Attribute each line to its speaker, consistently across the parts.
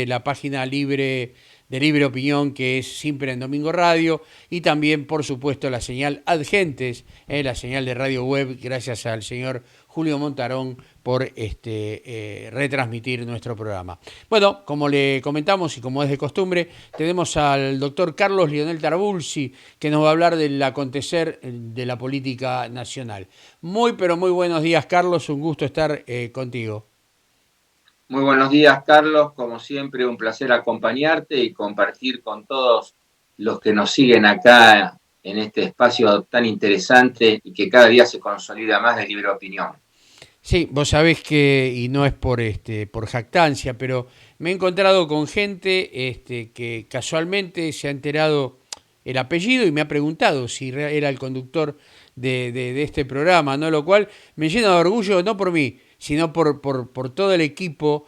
Speaker 1: la página libre de Libre Opinión, que es siempre en Domingo Radio, y también, por supuesto, la señal Adgentes, la señal de radio web, gracias al señor Julio Montarón por retransmitir nuestro programa. Bueno, como le comentamos y como es de costumbre, tenemos al doctor Carlos Lionel Tarbulsi, que nos va a hablar del acontecer de la política nacional. Muy, pero muy buenos días, Carlos, un gusto estar contigo.
Speaker 2: Muy buenos días, Carlos. Como siempre, un placer acompañarte y compartir con todos los que nos siguen acá en este espacio tan interesante y que cada día se consolida más de Libre Opinión.
Speaker 1: Sí, vos sabés que, y no es por jactancia, pero me he encontrado con gente que casualmente se ha enterado el apellido y me ha preguntado si era el conductor de este programa, ¿no? Lo cual me llena de orgullo, no por mí, sino por todo el equipo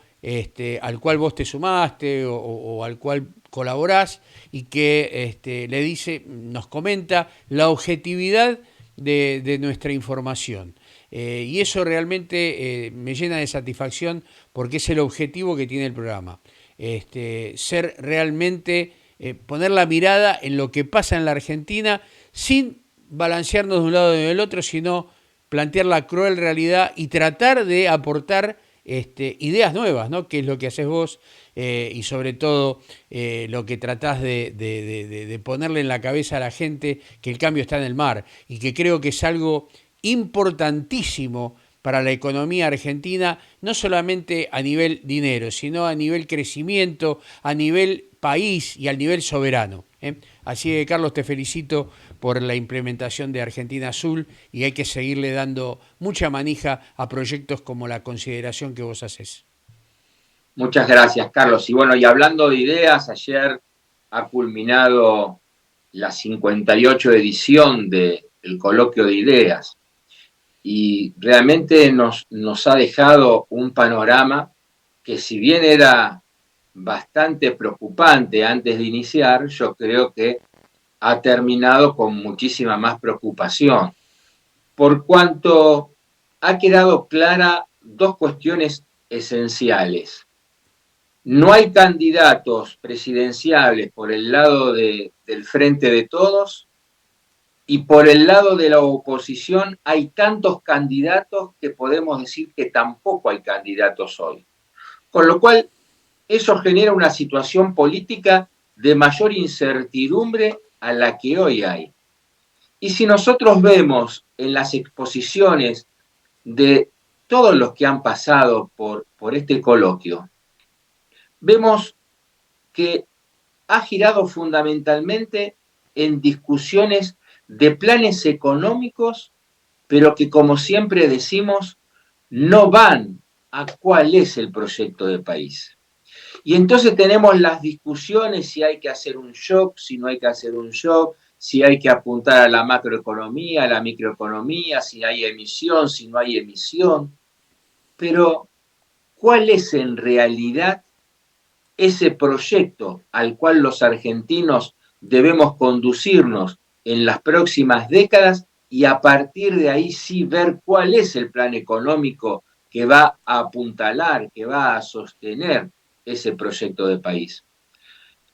Speaker 1: al cual vos te sumaste o al cual colaborás y que le dice, nos comenta la objetividad de nuestra información. Y eso realmente me llena de satisfacción porque es el objetivo que tiene el programa. Ser realmente, poner la mirada en lo que pasa en la Argentina sin balancearnos de un lado y del otro, sino plantear la cruel realidad y tratar de aportar ideas nuevas, ¿no? Que es lo que haces vos y sobre todo lo que tratás de ponerle en la cabeza a la gente que el cambio está en el mar y que creo que es algo importantísimo para la economía argentina, no solamente a nivel dinero, sino a nivel crecimiento, a nivel país y al nivel soberano. Así que, Carlos, te felicito por la implementación de Argentina Azul y hay que seguirle dando mucha manija a proyectos como la consideración que vos haces.
Speaker 2: Muchas gracias, Carlos. Y bueno, y hablando de ideas, ayer ha culminado la 58 edición del Coloquio de Ideas y realmente nos ha dejado un panorama que, si bien era bastante preocupante antes de iniciar, yo creo que ha terminado con muchísima más preocupación, por cuanto ha quedado clara dos cuestiones esenciales. No hay candidatos presidenciables por el lado del Frente de Todos, y por el lado de la oposición hay tantos candidatos que podemos decir que tampoco hay candidatos hoy. Con lo cual, eso genera una situación política de mayor incertidumbre a la que hoy hay. Y si nosotros vemos en las exposiciones de todos los que han pasado por este coloquio, vemos que ha girado fundamentalmente en discusiones de planes económicos, pero que, como siempre decimos, no van a cuál es el proyecto de país. Y entonces tenemos las discusiones si hay que hacer un shock, si no hay que hacer un shock, si hay que apuntar a la macroeconomía, a la microeconomía, si hay emisión, si no hay emisión. Pero, ¿cuál es en realidad ese proyecto al cual los argentinos debemos conducirnos en las próximas décadas y a partir de ahí sí ver cuál es el plan económico que va a apuntalar, que va a sostener ese proyecto de país?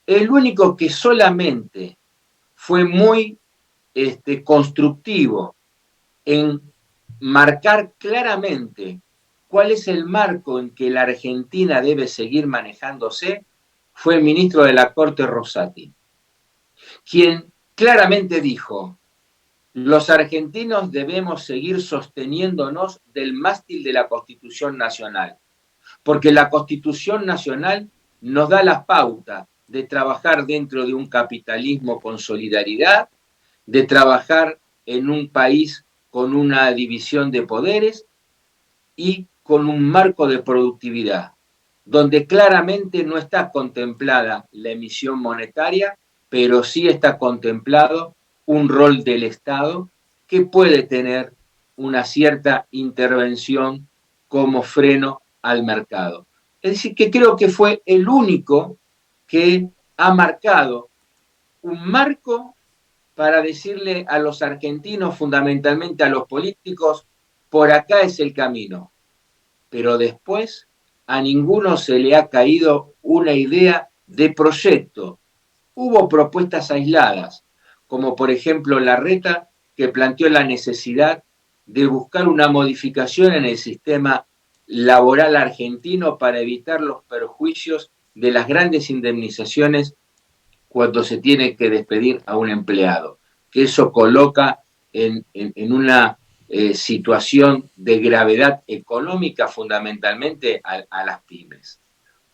Speaker 2: El único que solamente fue muy constructivo en marcar claramente cuál es el marco en que la Argentina debe seguir manejándose fue el ministro de la Corte, Rosati, quien claramente dijo: los argentinos debemos seguir sosteniéndonos del mástil de la Constitución Nacional, porque la Constitución Nacional nos da la pauta de trabajar dentro de un capitalismo con solidaridad, de trabajar en un país con una división de poderes y con un marco de productividad, donde claramente no está contemplada la emisión monetaria, pero sí está contemplado un rol del Estado que puede tener una cierta intervención como freno al mercado. Es decir, que creo que fue el único que ha marcado un marco para decirle a los argentinos, fundamentalmente a los políticos: por acá es el camino. Pero después a ninguno se le ha caído una idea de proyecto. Hubo propuestas aisladas, como por ejemplo Larreta, que planteó la necesidad de buscar una modificación en el sistema laboral argentino para evitar los perjuicios de las grandes indemnizaciones cuando se tiene que despedir a un empleado, que eso coloca en una situación de gravedad económica fundamentalmente a las pymes.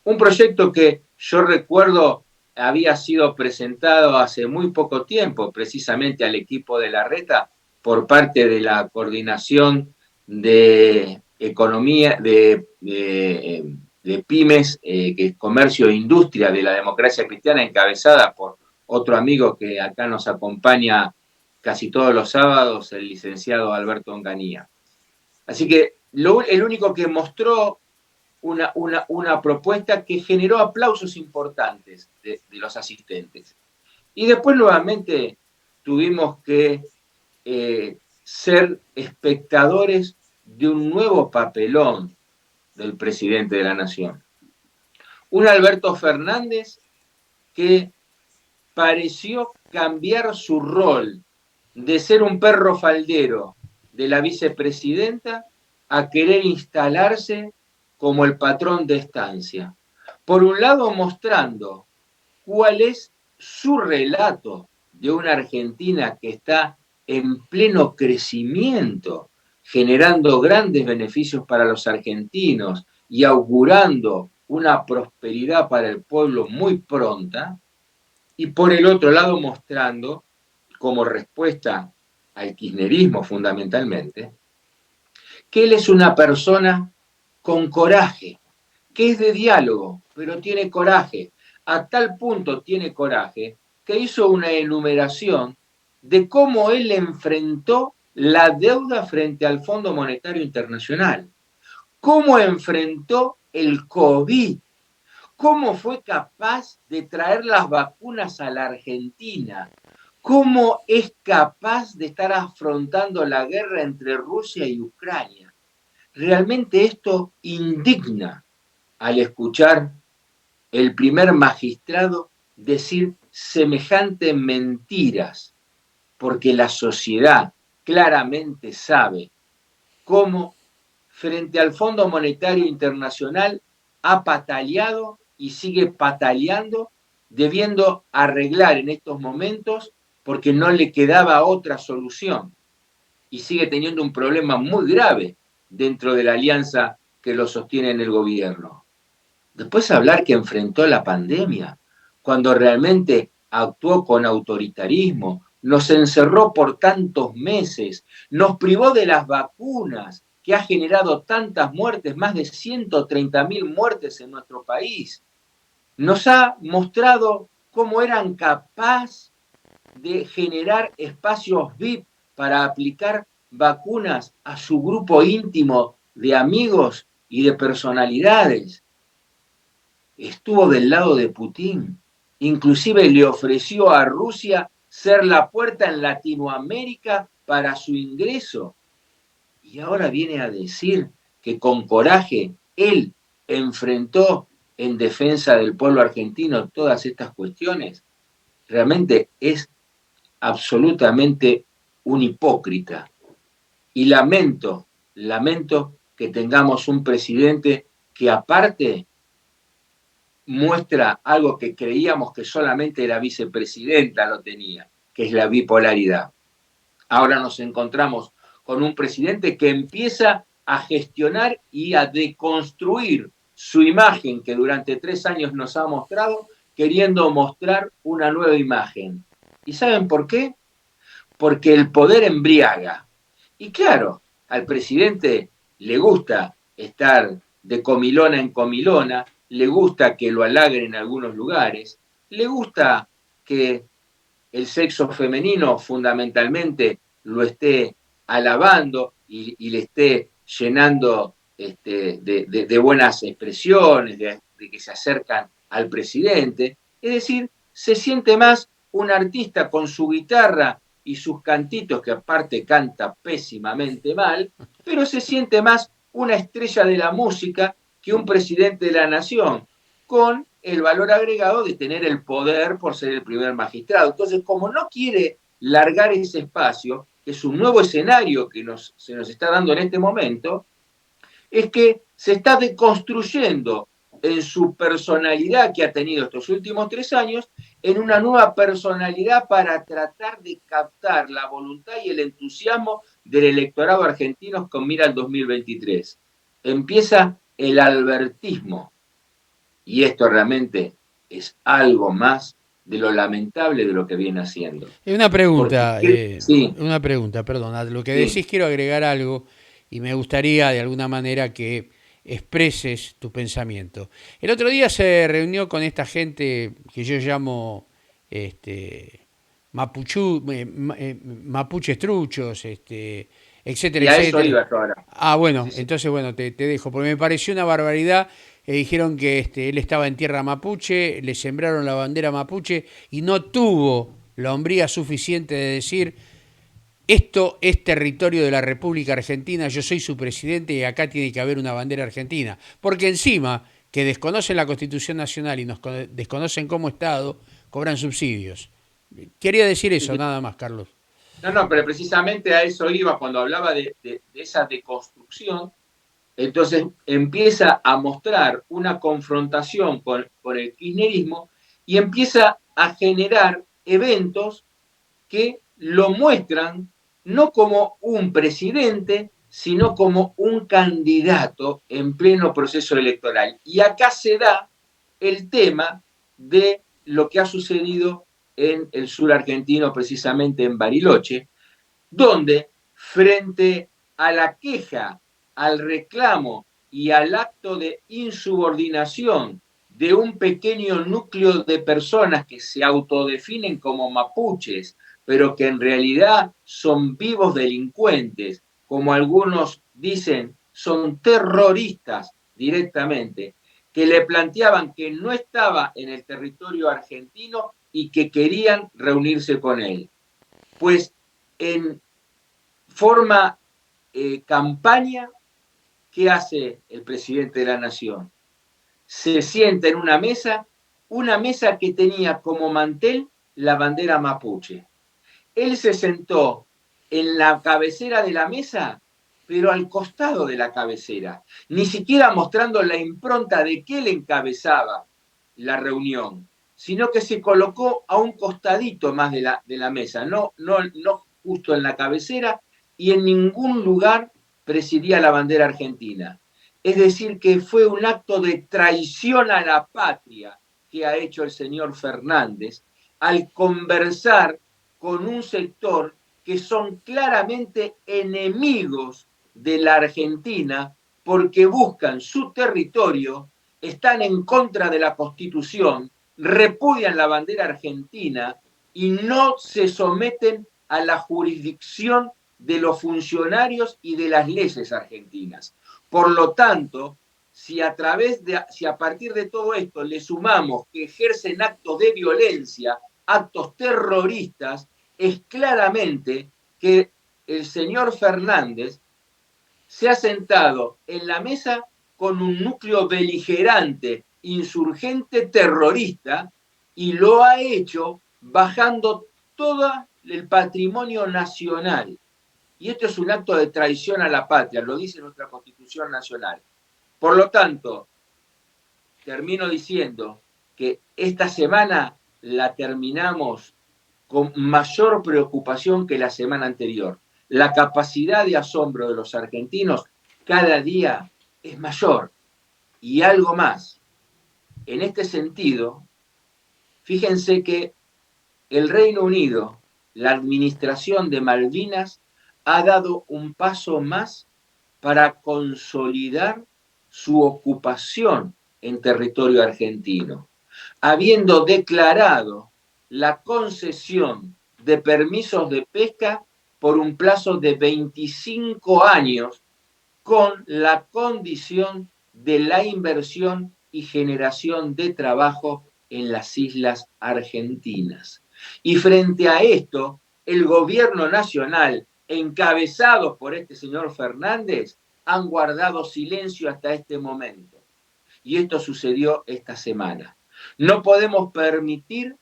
Speaker 2: Un proyecto que yo recuerdo había sido presentado hace muy poco tiempo, precisamente al equipo de Larreta, por parte de la Coordinación de Economía, de Pymes, que es Comercio e Industria de la Democracia Cristiana, encabezada por otro amigo que acá nos acompaña casi todos los sábados, el licenciado Alberto Onganía. Así que el único que mostró una propuesta que generó aplausos importantes de los asistentes. Y después nuevamente tuvimos que ser espectadores de un nuevo papelón del presidente de la Nación. Un Alberto Fernández que pareció cambiar su rol de ser un perro faldero de la vicepresidenta a querer instalarse como el patrón de estancia. Por un lado, mostrando cuál es su relato de una Argentina que está en pleno crecimiento, generando grandes beneficios para los argentinos y augurando una prosperidad para el pueblo muy pronta, y por el otro lado mostrando, como respuesta al kirchnerismo fundamentalmente, que él es una persona con coraje, que es de diálogo, pero tiene coraje. A tal punto tiene coraje que hizo una enumeración de cómo él enfrentó la deuda frente al Fondo Monetario Internacional, cómo enfrentó el COVID, cómo fue capaz de traer las vacunas a la Argentina, cómo es capaz de estar afrontando la guerra entre Rusia y Ucrania. Realmente esto indigna al escuchar el primer magistrado decir semejantes mentiras, porque la sociedad claramente sabe cómo frente al Fondo Monetario Internacional ha pataleado y sigue pataleando, debiendo arreglar en estos momentos porque no le quedaba otra solución y sigue teniendo un problema muy grave dentro de la alianza que lo sostiene en el gobierno. Después hablar que enfrentó la pandemia, cuando realmente actuó con autoritarismo, nos encerró por tantos meses, nos privó de las vacunas, que ha generado tantas muertes, más de 130.000 muertes en nuestro país. Nos ha mostrado cómo eran capaces de generar espacios VIP para aplicar vacunas a su grupo íntimo de amigos y de personalidades. Estuvo del lado de Putin, inclusive le ofreció a Rusia ser la puerta en Latinoamérica para su ingreso. Y ahora viene a decir que con coraje él enfrentó en defensa del pueblo argentino todas estas cuestiones. Realmente es absolutamente un hipócrita. Y lamento que tengamos un presidente que aparte muestra algo que creíamos que solamente la vicepresidenta lo tenía, que es la bipolaridad. Ahora nos encontramos con un presidente que empieza a gestionar y a deconstruir su imagen que durante 3 años nos ha mostrado, queriendo mostrar una nueva imagen. ¿Y saben por qué? Porque el poder embriaga. Y claro, al presidente le gusta estar de comilona en comilona, le gusta que lo halaguen en algunos lugares, le gusta que el sexo femenino fundamentalmente lo esté alabando y le esté llenando de buenas expresiones, de que se acercan al presidente. Es decir, se siente más un artista con su guitarra y sus cantitos, que aparte canta pésimamente mal, pero se siente más una estrella de la música que un presidente de la nación, con el valor agregado de tener el poder por ser el primer magistrado. Entonces, como no quiere largar ese espacio, que es un nuevo escenario que se nos está dando en este momento, es que se está deconstruyendo en su personalidad que ha tenido estos últimos 3 años, en una nueva personalidad para tratar de captar la voluntad y el entusiasmo del electorado argentino con mira al 2023. Empieza el albertismo, y esto realmente es algo más de lo lamentable de lo que viene haciendo. Porque, sí,
Speaker 1: una pregunta, perdón. A lo que
Speaker 2: sí,
Speaker 1: decís quiero agregar algo y me gustaría de alguna manera que expreses tu pensamiento. El otro día se reunió con esta gente que yo llamo mapuches truchos, etcétera,
Speaker 2: y a eso
Speaker 1: etcétera.
Speaker 2: iba yo ahora.
Speaker 1: Ah, bueno,
Speaker 2: Sí, sí.
Speaker 1: entonces bueno, te dejo, porque me pareció una barbaridad. Dijeron que él estaba en tierra mapuche, le sembraron la bandera mapuche y no tuvo la hombría suficiente de decir, esto es territorio de la República Argentina, yo soy su presidente y acá tiene que haber una bandera argentina. Porque encima, que desconocen la Constitución Nacional y nos desconocen como Estado, cobran subsidios. Quería decir
Speaker 2: Sí,
Speaker 1: eso,
Speaker 2: sí.
Speaker 1: nada más, Carlos.
Speaker 2: No, no, pero precisamente a eso iba cuando hablaba de esa deconstrucción. Entonces empieza a mostrar una confrontación con el kirchnerismo y empieza a generar eventos que lo muestran no como un presidente, sino como un candidato en pleno proceso electoral. Y acá se da el tema de lo que ha sucedido en el sur argentino, precisamente en Bariloche, donde frente a la queja, al reclamo y al acto de insubordinación de un pequeño núcleo de personas que se autodefinen como mapuches, pero que en realidad son vivos delincuentes, como algunos dicen, son terroristas directamente, que le planteaban que no estaba en el territorio argentino y que querían reunirse con él. Pues en forma campaña, ¿qué hace el presidente de la nación? Se sienta en una mesa que tenía como mantel la bandera mapuche. Él se sentó en la cabecera de la mesa, pero al costado de la cabecera, ni siquiera mostrando la impronta de que él encabezaba la reunión, sino que se colocó a un costadito más de la mesa, no justo en la cabecera, y en ningún lugar presidía la bandera argentina. Es decir, que fue un acto de traición a la patria que ha hecho el señor Fernández al conversar con un sector que son claramente enemigos de la Argentina porque buscan su territorio, están en contra de la Constitución, repudian la bandera argentina y no se someten a la jurisdicción de los funcionarios y de las leyes argentinas. Por lo tanto, si a partir de todo esto le sumamos que ejercen actos de violencia, actos terroristas, es claramente que el señor Fernández se ha sentado en la mesa con un núcleo beligerante, insurgente, terrorista, y lo ha hecho bajando todo el patrimonio nacional. Y esto es un acto de traición a la patria, lo dice nuestra Constitución Nacional. Por lo tanto, termino diciendo que esta semana la terminamos con mayor preocupación que la semana anterior. La capacidad de asombro de los argentinos cada día es mayor. Y algo más. En este sentido, fíjense que el Reino Unido, la administración de Malvinas, ha dado un paso más para consolidar su ocupación en territorio argentino, habiendo declarado la concesión de permisos de pesca por un plazo de 25 años con la condición de la inversión y generación de trabajo en las islas argentinas. Y frente a esto, el gobierno nacional, encabezado por este señor Fernández, han guardado silencio hasta este momento. Y esto sucedió esta semana. No podemos permitir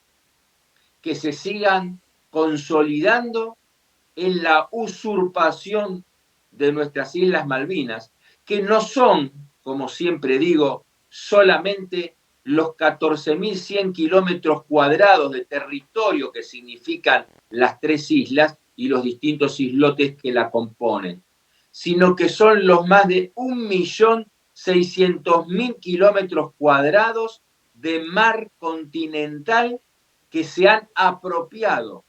Speaker 2: que se sigan consolidando en la usurpación de nuestras Islas Malvinas, que no son, como siempre digo, solamente los 14.100 kilómetros cuadrados de territorio que significan las tres islas y los distintos islotes que la componen, sino que son los más de 1.600.000 kilómetros cuadrados de mar continental que se han apropiado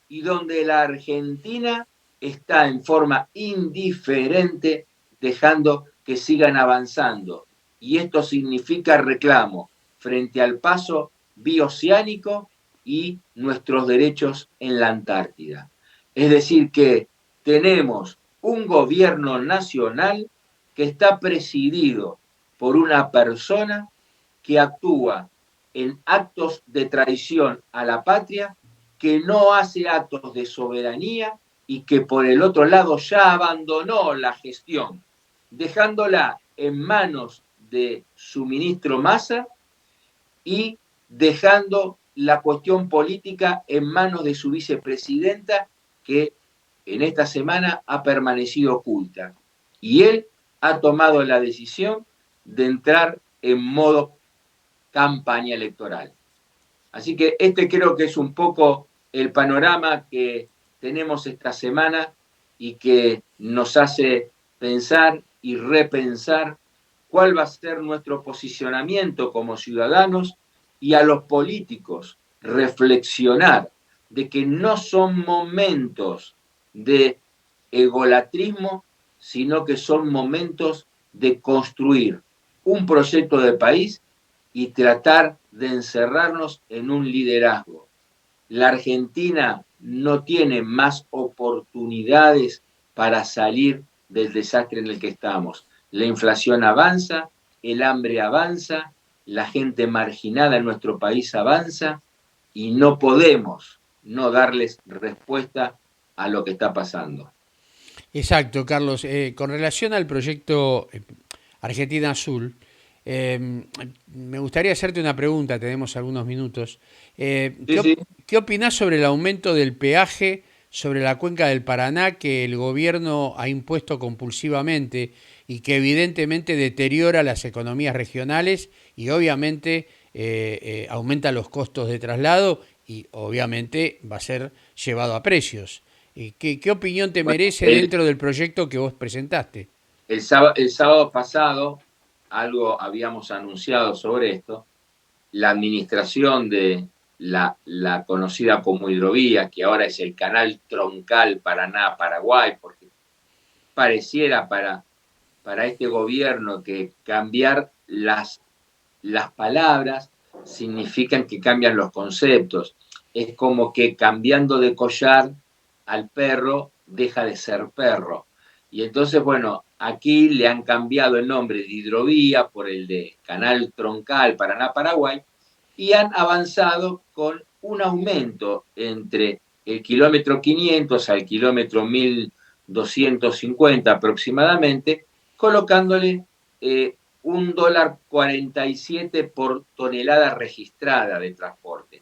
Speaker 2: y donde la Argentina está en forma indiferente dejando que sigan avanzando. Y esto significa reclamo frente al paso bioceánico y nuestros derechos en la Antártida. Es decir, que tenemos un gobierno nacional que está presidido por una persona que actúa en actos de traición a la patria, que no hace actos de soberanía y que por el otro lado ya abandonó la gestión, dejándola en manos de su ministro Massa y dejando la cuestión política en manos de su vicepresidenta, que en esta semana ha permanecido oculta. Y él ha tomado la decisión de entrar en modo campaña electoral. Así que este creo que es un poco el panorama que tenemos esta semana y que nos hace pensar y repensar cuál va a ser nuestro posicionamiento como ciudadanos y a los políticos reflexionar de que no son momentos de egolatrismo, sino que son momentos de construir un proyecto de país y tratar de encerrarnos en un liderazgo. La Argentina no tiene más oportunidades para salir del desastre en el que estamos. La inflación avanza, el hambre avanza, la gente marginada en nuestro país avanza y no podemos no darles respuesta a lo que está pasando.
Speaker 1: Exacto, Carlos. Con relación al proyecto Argentina Azul, me gustaría hacerte una pregunta, tenemos algunos minutos.
Speaker 2: Sí, sí.
Speaker 1: ¿Qué opinás sobre el aumento del peaje sobre la cuenca del Paraná que el gobierno ha impuesto compulsivamente y que evidentemente deteriora las economías regionales y obviamente aumenta los costos de traslado y obviamente va a ser llevado a precios? ¿Qué opinión te
Speaker 2: Bueno,
Speaker 1: merece dentro del proyecto que vos presentaste?
Speaker 2: el sábado pasado, algo habíamos anunciado sobre esto, la administración de la conocida como hidrovía, que ahora es el canal troncal Paraná-Paraguay, porque pareciera para este gobierno que cambiar las palabras significan que cambian los conceptos. Es como que cambiando de collar al perro deja de ser perro. Y entonces, bueno, aquí le han cambiado el nombre de hidrovía por el de canal troncal Paraná-Paraguay y han avanzado con un aumento entre el kilómetro 500 al kilómetro 1250 aproximadamente, colocándole $1,47 por tonelada registrada de transporte.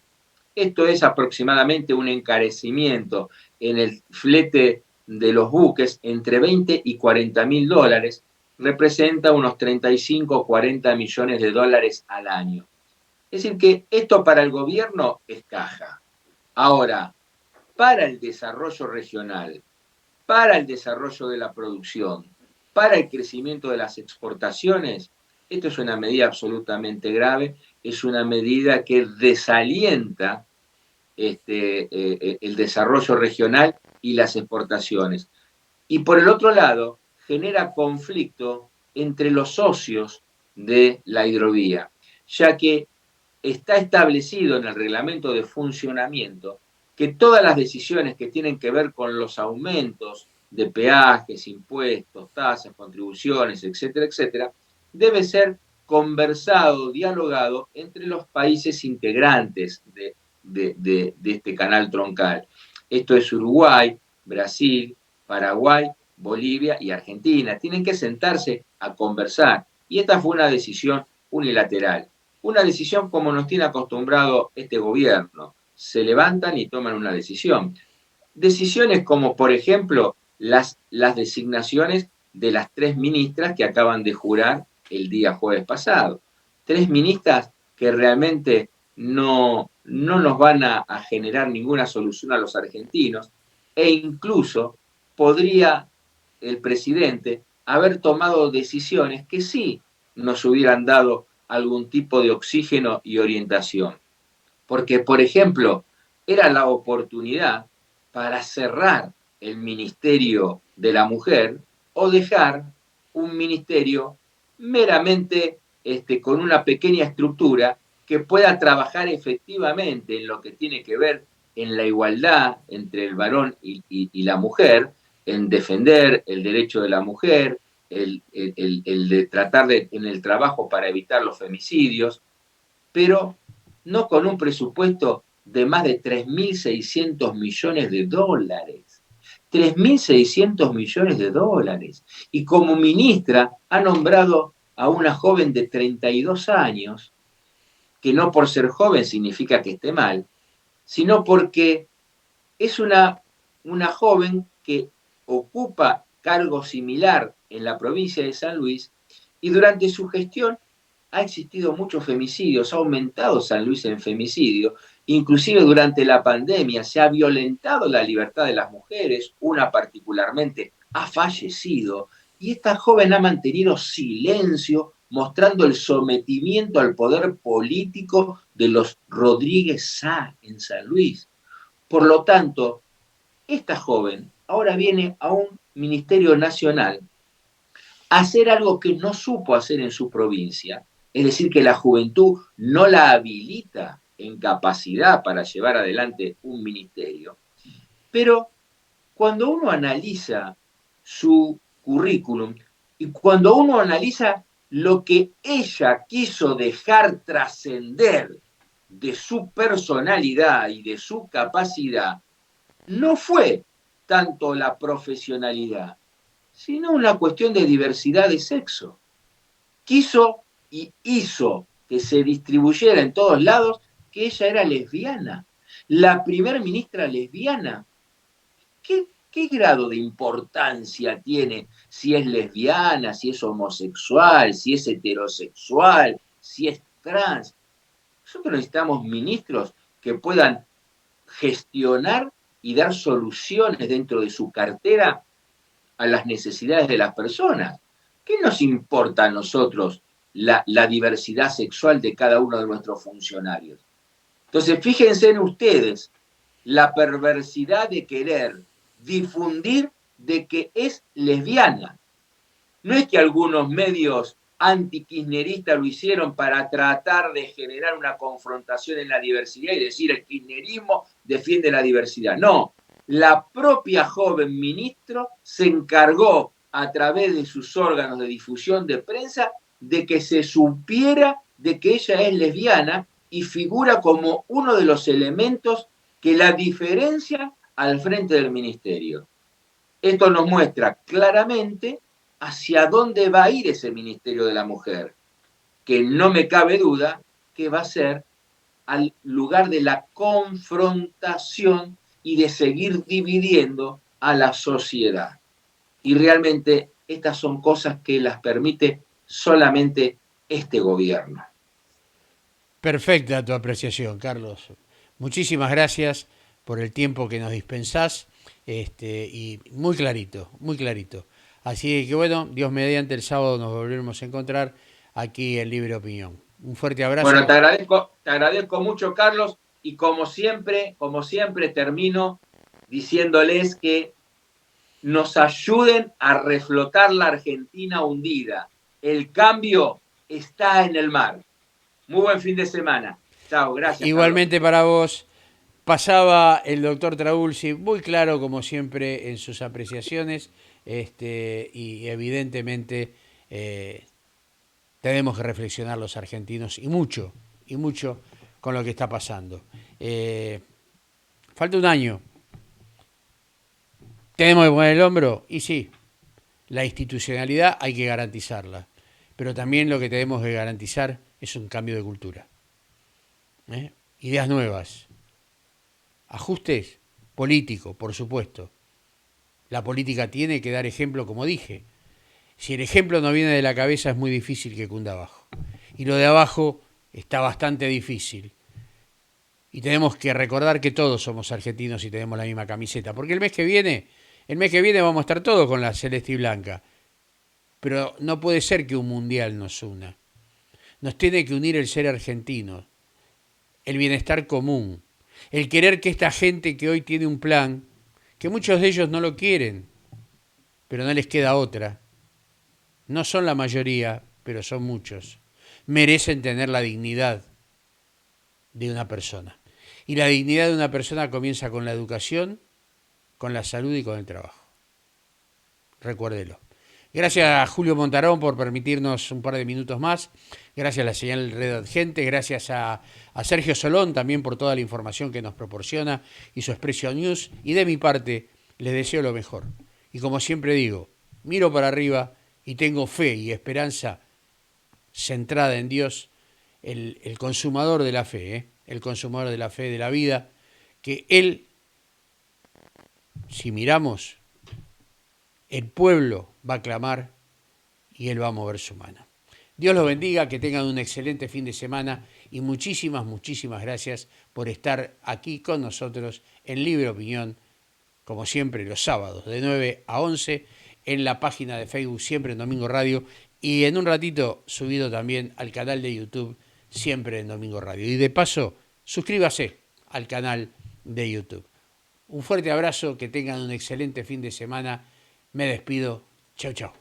Speaker 2: Esto es aproximadamente un encarecimiento en el flete de los buques entre 20 y 40 mil dólares, representa unos 35 o 40 millones de dólares al año. Es decir, que esto para el gobierno es caja. Ahora, para el desarrollo regional, para el desarrollo de la producción, para el crecimiento de las exportaciones, esto es una medida absolutamente grave, es una medida que desalienta el desarrollo regional y las exportaciones. Y por el otro lado, genera conflicto entre los socios de la hidrovía, ya que está establecido en el reglamento de funcionamiento que todas las decisiones que tienen que ver con los aumentos de peajes, impuestos, tasas, contribuciones, etcétera, etcétera, debe ser conversado, dialogado entre los países integrantes de este canal troncal. Esto es Uruguay, Brasil, Paraguay, Bolivia y Argentina. Tienen que sentarse a conversar. Y esta fue una decisión unilateral. Una decisión como nos tiene acostumbrado este gobierno. Se levantan y toman una decisión. Decisiones como, por ejemplo, las designaciones de las 3 ministras que acaban de jurar el día jueves pasado. 3 ministras que realmente no nos van a generar ninguna solución a los argentinos, e incluso podría el presidente haber tomado decisiones que sí nos hubieran dado algún tipo de oxígeno y orientación. Porque, por ejemplo, era la oportunidad para cerrar el Ministerio de la Mujer o dejar un ministerio meramente con una pequeña estructura que pueda trabajar efectivamente en lo que tiene que ver en la igualdad entre el varón y la mujer, en defender el derecho de la mujer, el de tratar en el trabajo para evitar los femicidios, pero no con un presupuesto de más de 3.600 millones de dólares. 3.600 millones de dólares. Y como ministra ha nombrado a una joven de 32 años, que no por ser joven significa que esté mal, sino porque es una joven que ocupa cargo similar en la provincia de San Luis y durante su gestión ha existido muchos femicidios, ha aumentado San Luis en femicidio, inclusive durante la pandemia se ha violentado la libertad de las mujeres, una particularmente ha fallecido, y esta joven ha mantenido silencio, mostrando el sometimiento al poder político de los Rodríguez Sá en San Luis. Por lo tanto, esta joven ahora viene a un ministerio nacional hacer algo que no supo hacer en su provincia, es decir, que la juventud no la habilita en capacidad para llevar adelante un ministerio. Pero cuando uno analiza su currículum y cuando uno analiza lo que ella quiso dejar trascender de su personalidad y de su capacidad, no fue tanto la profesionalidad, sino una cuestión de diversidad de sexo. Quiso y hizo que se distribuyera en todos lados que ella era lesbiana, la primer ministra lesbiana. ¿Qué grado de importancia tiene si es lesbiana, si es homosexual, si es heterosexual, si es trans? Nosotros necesitamos ministros que puedan gestionar y dar soluciones dentro de su cartera a las necesidades de las personas. ¿Qué nos importa a nosotros la diversidad sexual de cada uno de nuestros funcionarios? Entonces, fíjense en ustedes la perversidad de querer difundir de que es lesbiana. No es que algunos medios antikirchneristas lo hicieron para tratar de generar una confrontación en la diversidad y decir el kirchnerismo defiende la diversidad. No, la propia joven ministro se encargó a través de sus órganos de difusión de prensa de que se supiera de que ella es lesbiana y figura como uno de los elementos que la diferencian al frente del ministerio. Esto nos muestra claramente hacia dónde va a ir ese Ministerio de la Mujer, que no me cabe duda que va a ser al lugar de la confrontación y de seguir dividiendo a la sociedad. Y realmente estas son cosas que las permite solamente este gobierno.
Speaker 1: Perfecta tu apreciación, Carlos. Muchísimas gracias por el tiempo que nos dispensás, y muy clarito, muy clarito. Así que bueno, Dios mediante, el sábado nos volveremos a encontrar aquí en Libre Opinión. Un fuerte
Speaker 2: Bueno,
Speaker 1: abrazo.
Speaker 2: te agradezco mucho, Carlos, y como siempre termino diciéndoles que nos ayuden a reflotar la Argentina hundida. El cambio está en el mar. Muy buen fin de semana. Chao, gracias, Carlos.
Speaker 1: Igualmente para vos, pasaba el doctor Traulsi, muy claro como siempre en sus apreciaciones, y evidentemente tenemos que reflexionar los argentinos y mucho con lo que está pasando. Falta un año. ¿Tenemos que poner el hombro? Y sí, la institucionalidad hay que garantizarla. pero también lo que tenemos que garantizar es un cambio de cultura. Ideas nuevas, ajustes políticos, por supuesto. La política tiene que dar ejemplo, como dije. Si el ejemplo no viene de la cabeza es muy difícil que cunda abajo. Y lo de abajo está bastante difícil. Y tenemos que recordar que todos somos argentinos y tenemos la misma camiseta. Porque el mes que viene vamos a estar todos con la celeste y blanca. Pero no puede ser que un mundial nos una. Nos tiene que unir el ser argentino, el bienestar común, el querer que esta gente que hoy tiene un plan, que muchos de ellos no lo quieren, pero no les queda otra. No son la mayoría, pero son muchos. Merecen tener la dignidad de una persona. Y la dignidad de una persona comienza con la educación, con la salud y con el trabajo. Recuérdelo. Gracias a Julio Montarón por permitirnos un par de minutos más. Gracias a la señal Red Gente. Gracias a Sergio Solón también por toda la información que nos proporciona y su Expresso News. Y de mi parte, les deseo lo mejor. Y como siempre digo, miro para arriba y tengo fe y esperanza centrada en Dios, el consumador de la fe, el consumador de la fe de la vida, que Él, si miramos, el pueblo va a clamar y Él va a mover su mano. Dios los bendiga, que tengan un excelente fin de semana y muchísimas, muchísimas gracias por estar aquí con nosotros en Libre Opinión, como siempre los sábados de 9 a 11 en la página de Facebook Siempre en Domingo Radio y en un ratito subido también al canal de YouTube Siempre en Domingo Radio. Y de paso, suscríbase al canal de YouTube. Un fuerte abrazo, que tengan un excelente fin de semana. Me despido. Chau, chau.